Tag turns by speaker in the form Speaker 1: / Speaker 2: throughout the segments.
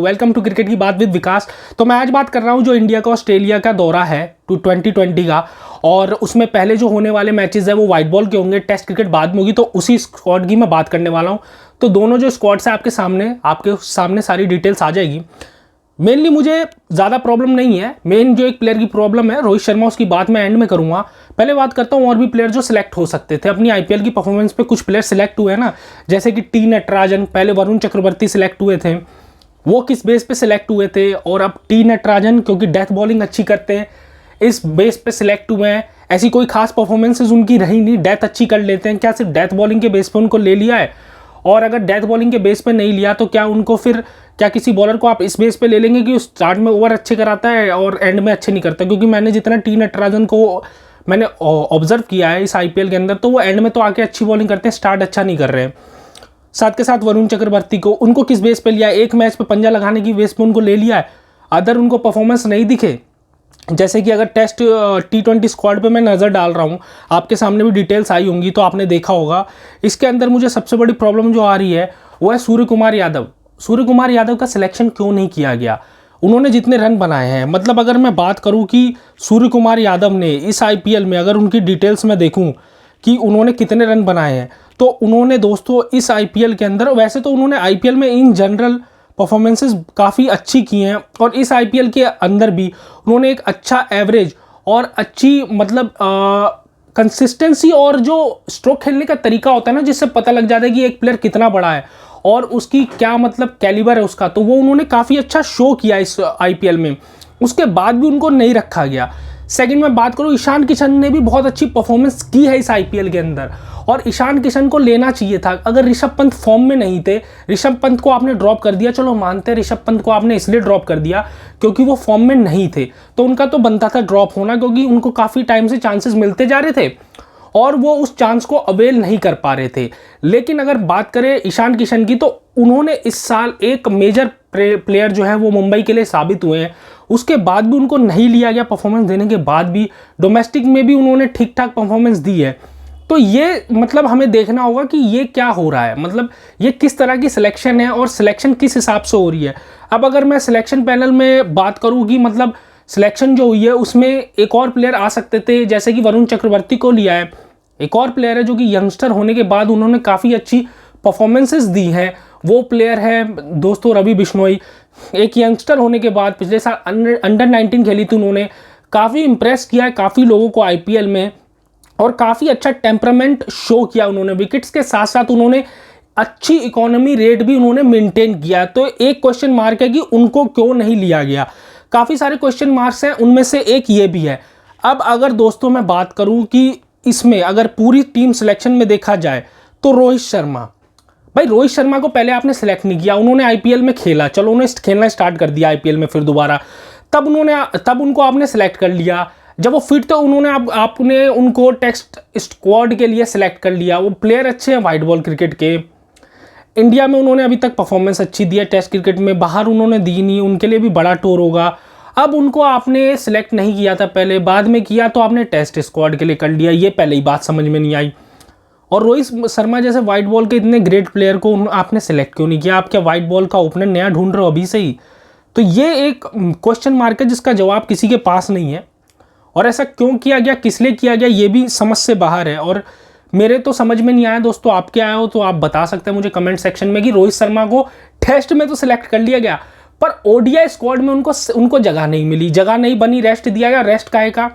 Speaker 1: Welcome to cricket की बात with विकास। तो मैं आज बात कर रहा हूं जो इंडिया का ऑस्ट्रेलिया का दौरा है 2020 का, और उसमें पहले जो होने वाले मैचेस है वो वाइट बॉल के होंगे, टेस्ट क्रिकेट बाद में होगी। तो उसी स्क्वाड की मैं बात करने वाला हूं। तो दोनों जो स्क्वाड्स है आपके सामने सारी डिटेल्स आ जाएगी। मेनली मुझे ज़्यादा प्रॉब्लम नहीं है, मेन जो एक प्लेयर की प्रॉब्लम है रोहित शर्मा, उसकी बात मैं एंड में करूँगा। पहले बात करता हूँ और भी प्लेयर जो सिलेक्ट हो सकते थे अपनी आईपीएल की परफॉर्मेंस पे। कुछ प्लेयर सिलेक्ट हुए ना, जैसे कि टी नटराजन, पहले वरुण चक्रवर्ती सिलेक्ट हुए थे, वो किस बेस पे सिलेक्ट हुए थे, और अब टी नटराजन क्योंकि डेथ बॉलिंग अच्छी करते हैं इस बेस पे सिलेक्ट हुए हैं। ऐसी कोई खास परफॉर्मेंसेज उनकी रही नहीं, डेथ अच्छी कर लेते हैं, क्या सिर्फ डेथ बॉलिंग के बेस पे उनको ले लिया है? और अगर डेथ बॉलिंग के बेस पे नहीं लिया तो क्या उनको फिर क्या किसी बॉलर को आप इस बेस पे ले लेंगे कि उस स्टार्ट में ओवर अच्छे कराता है और एंड में अच्छे नहीं करता? क्योंकि मैंने जितना टी नटराजन को मैंने ऑब्जर्व किया है इस आईपीएल के अंदर, तो वो एंड में तो आके अच्छी बॉलिंग करते हैं, स्टार्ट अच्छा नहीं कर रहे हैं। साथ के साथ वरुण चक्रवर्ती को उनको किस बेस पे लिया? एक मैच पे पंजा लगाने की बेस पे उनको ले लिया है। अदर उनको परफॉर्मेंस नहीं दिखे, जैसे कि अगर टेस्ट T20 स्क्वाड पे मैं नज़र डाल रहा हूँ, आपके सामने भी डिटेल्स आई होंगी तो आपने देखा होगा। इसके अंदर मुझे सबसे बड़ी प्रॉब्लम जो आ रही है वो है सूर्य कुमार यादव। सूर्य कुमार यादव का सिलेक्शन क्यों नहीं किया गया? उन्होंने जितने रन बनाए हैं, मतलब अगर मैं बात करूं कि सूर्य कुमार यादव ने इस आईपीएल में, अगर उनकी डिटेल्स में देखूं कि उन्होंने कितने रन बनाए हैं, तो उन्होंने दोस्तों इस आईपीएल के अंदर, वैसे तो उन्होंने आईपीएल में इन जनरल परफॉर्मेंसेस काफ़ी अच्छी की हैं, और इस आईपीएल के अंदर भी उन्होंने एक अच्छा एवरेज और अच्छी मतलब कंसिस्टेंसी और जो स्ट्रोक खेलने का तरीका होता है ना, जिससे पता लग जाता है कि एक प्लेयर कितना बड़ा है और उसकी क्या मतलब कैलिबर है उसका, तो वो उन्होंने काफ़ी अच्छा शो किया इस आईपीएल में। उसके बाद भी उनको नहीं रखा गया। सेकंड में बात करूँ, ईशान किशन ने भी बहुत अच्छी परफॉर्मेंस की है इस आईपीएल के अंदर, और ईशान किशन को लेना चाहिए था। अगर ऋषभ पंत फॉर्म में नहीं थे, ऋषभ पंत को आपने ड्रॉप कर दिया, चलो मानते हैं ऋषभ पंत को आपने इसलिए ड्रॉप कर दिया क्योंकि वो फॉर्म में नहीं थे, तो उनका तो बनता था ड्रॉप होना, क्योंकि उनको काफ़ी टाइम से चांसेस मिलते जा रहे थे और वो उस चांस को अवेल नहीं कर पा रहे थे। लेकिन अगर बात करें ईशान किशन की, तो उन्होंने इस साल एक मेजर प्लेयर जो है वो मुंबई के लिए साबित हुए हैं। उसके बाद भी उनको नहीं लिया गया, परफॉर्मेंस देने के बाद भी डोमेस्टिक में भी उन्होंने ठीक ठाक परफॉर्मेंस दी है। तो ये मतलब हमें देखना होगा कि ये क्या हो रहा है, मतलब ये किस तरह की सिलेक्शन है और सिलेक्शन किस हिसाब से हो रही है। अब अगर मैं सिलेक्शन पैनल में बात करूँ कि मतलब सिलेक्शन जो हुई है उसमें एक और प्लेयर आ सकते थे, जैसे कि वरुण चक्रवर्ती को लिया है। एक और प्लेयर है जो कि यंगस्टर होने के बाद उन्होंने काफ़ी अच्छी परफॉर्मेंसेस दी हैं, वो प्लेयर है दोस्तों रवि बिश्नोई। एक यंगस्टर होने के बाद पिछले साल अंडर 19 खेली थी उन्होंने, काफ़ी इंप्रेस किया है काफ़ी लोगों को आईपीएल में, और काफ़ी अच्छा टेम्परामेंट शो किया उन्होंने। विकेट्स के साथ साथ उन्होंने अच्छी इकोनॉमी रेट भी उन्होंने मेंटेन किया। तो एक क्वेश्चन मार्क है कि उनको क्यों नहीं लिया गया। काफ़ी सारे क्वेश्चन मार्क्स हैं, उनमें से एक ये भी है। अब अगर दोस्तों मैं बात करूं कि इसमें अगर पूरी टीम सिलेक्शन में देखा जाए तो रोहित शर्मा, भाई रोहित शर्मा को पहले आपने सेलेक्ट नहीं किया, उन्होंने आईपीएल में खेला, चलो उन्होंने खेलना स्टार्ट कर दिया आईपीएल में फिर दोबारा, तब उनको आपने सेलेक्ट कर लिया। जब वो फिट, तो उन्होंने आपने उनको टेस्ट स्क्वाड के लिए सिलेक्ट कर लिया। वो प्लेयर अच्छे हैं वाइट बॉल क्रिकेट के, इंडिया में उन्होंने अभी तक परफॉर्मेंस अच्छी दी है, टेस्ट क्रिकेट में बाहर उन्होंने दी नहीं, उनके लिए भी बड़ा टूर होगा। अब उनको आपने सिलेक्ट नहीं किया था पहले, बाद में किया तो आपने टेस्ट स्क्वाड के लिए कर लिया, ये पहले ही बात समझ में नहीं आई। और रोहित शर्मा जैसे वाइट बॉल के इतने ग्रेट प्लेयर को आपने सेलेक्ट क्यों नहीं किया? आप क्या वाइट बॉल का ओपनर नया ढूंढ रहे हो अभी से ही? तो ये एक क्वेश्चन मार्क है जिसका जवाब किसी के पास नहीं है, और ऐसा क्यों किया गया, किस लिए किया गया, ये भी समझ से बाहर है। और मेरे तो समझ में नहीं आया दोस्तों, आप क्या आए हो तो आप बता सकते हैं मुझे कमेंट सेक्शन में कि रोहित शर्मा को टेस्ट में तो सिलेक्ट कर लिया गया पर ओडीआई स्क्वाड में उनको जगह नहीं मिली, जगह नहीं बनी, रेस्ट दिया गया। रेस्ट काहे का?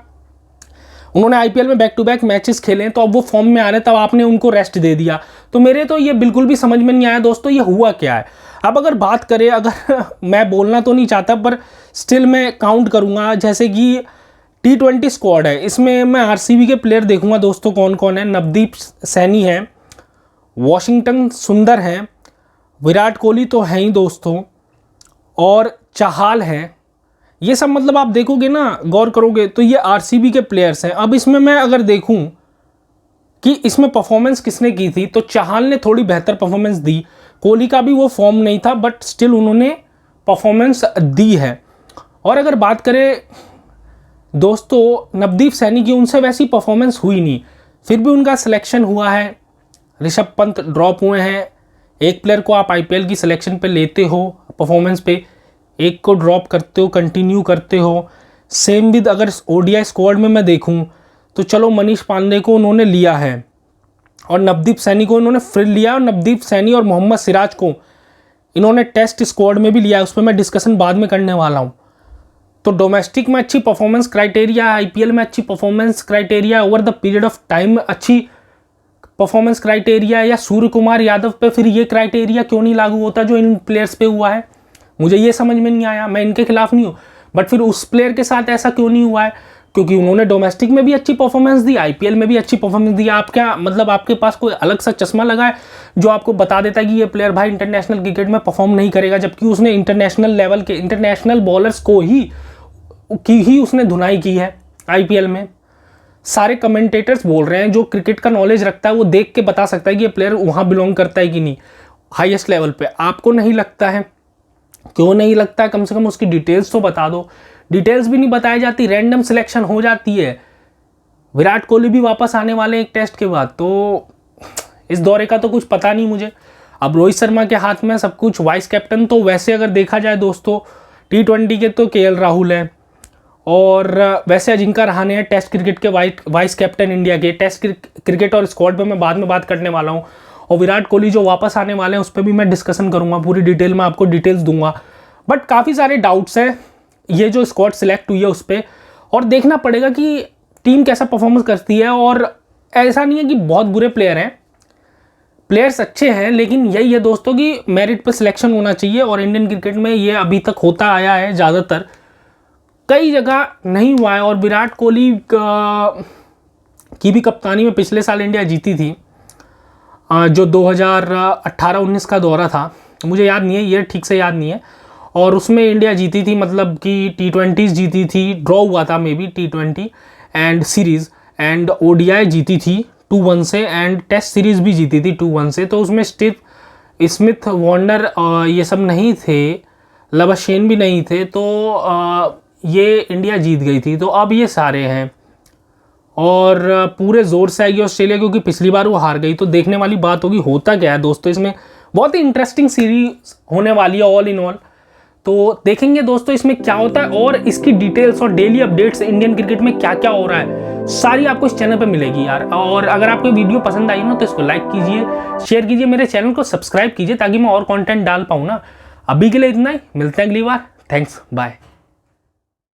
Speaker 1: उन्होंने आईपीएल में बैक टू बैक मैचेस खेले, तो अब वो फॉर्म में आ रहे, तब आपने उनको रेस्ट दे दिया। तो मेरे तो ये बिल्कुल भी समझ में नहीं आया दोस्तों, ये हुआ क्या है। अब अगर बात करें, अगर मैं बोलना तो नहीं चाहता पर स्टिल मैं काउंट करूँगा, जैसे कि T20 स्क्वाड है, इसमें मैं आरसीबी के प्लेयर देखूंगा दोस्तों कौन कौन है। नवदीप सैनी है, वॉशिंगटन सुंदर है, विराट कोहली तो है ही दोस्तों, और चाहल है। ये सब मतलब आप देखोगे ना, गौर करोगे तो ये आरसीबी के प्लेयर्स हैं। अब इसमें मैं अगर देखूं कि इसमें परफॉर्मेंस किसने की थी, तो चाहल ने थोड़ी बेहतर परफॉर्मेंस दी। कोहली का भी वो फॉर्म नहीं था, बट स्टिल उन्होंने परफॉर्मेंस दी है। और अगर बात करें दोस्तों नवदीप सैनी की, उनसे वैसी परफॉर्मेंस हुई नहीं, फिर भी उनका सिलेक्शन हुआ है। ऋषभ पंत ड्रॉप हुए हैं। एक प्लेयर को आप आईपीएल की सिलेक्शन पे लेते हो परफॉर्मेंस पे, एक को ड्रॉप करते हो, कंटिन्यू करते हो। सेम विद अगर ओडीआई स्क्वाड में मैं देखूं तो चलो मनीष पांडे को उन्होंने लिया है और नवदीप सैनी को उन्होंने फिर लिया, और नवदीप सैनी और मोहम्मद सिराज को इन्होंने टेस्ट स्क्वाड में भी लिया है, उस पर मैं डिस्कशन बाद में करने वाला हूँ। तो डोमेस्टिक में अच्छी परफॉर्मेंस क्राइटेरिया, आईपीएल में अच्छी performance criteria, over the period of time अच्छी परफॉर्मेंस क्राइटेरिया, या सूर्य कुमार यादव पे फिर ये क्राइटेरिया क्यों नहीं लागू होता जो इन प्लेयर्स पे हुआ है? मुझे ये समझ में नहीं आया। मैं इनके खिलाफ नहीं हूँ, बट फिर उस प्लेयर के साथ ऐसा क्यों नहीं हुआ है? क्योंकि उन्होंने डोमेस्टिक में भी अच्छी परफॉर्मेंस दी, आईपीएल में भी अच्छी परफॉर्मेंस दी। आप क्या मतलब आपके पास कोई अलग सा चश्मा लगा है जो आपको बता देता है कि ये प्लेयर भाई इंटरनेशनल क्रिकेट में परफॉर्म नहीं करेगा, जबकि उसने इंटरनेशनल लेवल के इंटरनेशनल बॉलर्स को ही उसने धुनाई की है आईपीएल में। सारे कमेंटेटर्स बोल रहे हैं, जो क्रिकेट का नॉलेज रखता है वो देख के बता सकता है कि ये प्लेयर वहाँ बिलोंग करता है कि नहीं हाईएस्ट लेवल पे। आपको नहीं लगता है, क्यों नहीं लगता है? कम से कम उसकी डिटेल्स तो बता दो। डिटेल्स भी नहीं बताई जाती, रैंडम सिलेक्शन हो जाती है। विराट कोहली भी वापस आने वाले एक टेस्ट के बाद, तो इस दौरे का तो कुछ पता नहीं मुझे। अब रोहित शर्मा के हाथ में सब कुछ, वाइस कैप्टन तो वैसे अगर देखा जाए दोस्तों T20 के तो केएल राहुल है, और वैसे अजिंक्य रहाणे हैं टेस्ट क्रिकेट के वाइस कैप्टन इंडिया के। टेस्ट क्रिकेट और स्क्वाड पे मैं बाद में बात करने वाला हूँ, और विराट कोहली जो वापस आने वाले हैं उस पर भी मैं डिस्कशन करूँगा, पूरी डिटेल में आपको डिटेल्स दूंगा। बट काफ़ी सारे डाउट्स हैं ये जो स्क्वाड सिलेक्ट हुई है उस पर, और देखना पड़ेगा कि टीम कैसा परफॉर्मेंस करती है। और ऐसा नहीं है कि बहुत बुरे प्लेयर हैं, प्लेयर्स अच्छे हैं, लेकिन यही है दोस्तों कि मेरिट पर सिलेक्शन होना चाहिए, और इंडियन क्रिकेट में ये अभी तक होता आया है, ज़्यादातर कई जगह नहीं हुआ है। और विराट कोहली की भी कप्तानी में पिछले साल इंडिया जीती थी, जो 2018-19 का दौरा था, मुझे याद नहीं है, ये ठीक से याद नहीं है, और उसमें इंडिया जीती थी, मतलब कि T20 जीती थी, ड्रॉ हुआ था may be T20 and series, and ODI जीती थी 2-1 से, एंड टेस्ट सीरीज़ भी जीती थी 2-1 से। तो उसमें स्टीव स्मिथ, वार्नर ये सब नहीं थे, लवशेन भी नहीं थे, तो ये इंडिया जीत गई थी। तो अब ये सारे हैं, और पूरे ज़ोर से आएगी ऑस्ट्रेलिया, क्योंकि पिछली बार वो हार गई। तो देखने वाली बात होगी होता क्या है दोस्तों, इसमें बहुत ही इंटरेस्टिंग सीरीज होने वाली है ऑल इन ऑल। तो देखेंगे दोस्तों इसमें क्या होता है, और इसकी डिटेल्स और डेली अपडेट्स इंडियन क्रिकेट में क्या क्या हो रहा है सारी आपको इस चैनल पे मिलेगी यार। और अगर आपको वीडियो पसंद आई ना तो इसको लाइक कीजिए, शेयर कीजिए, मेरे चैनल को सब्सक्राइब कीजिए ताकि मैं और कंटेंट डाल पाऊँ ना। अभी के लिए इतना ही, मिलते हैं अगली बार। Thanks, bye.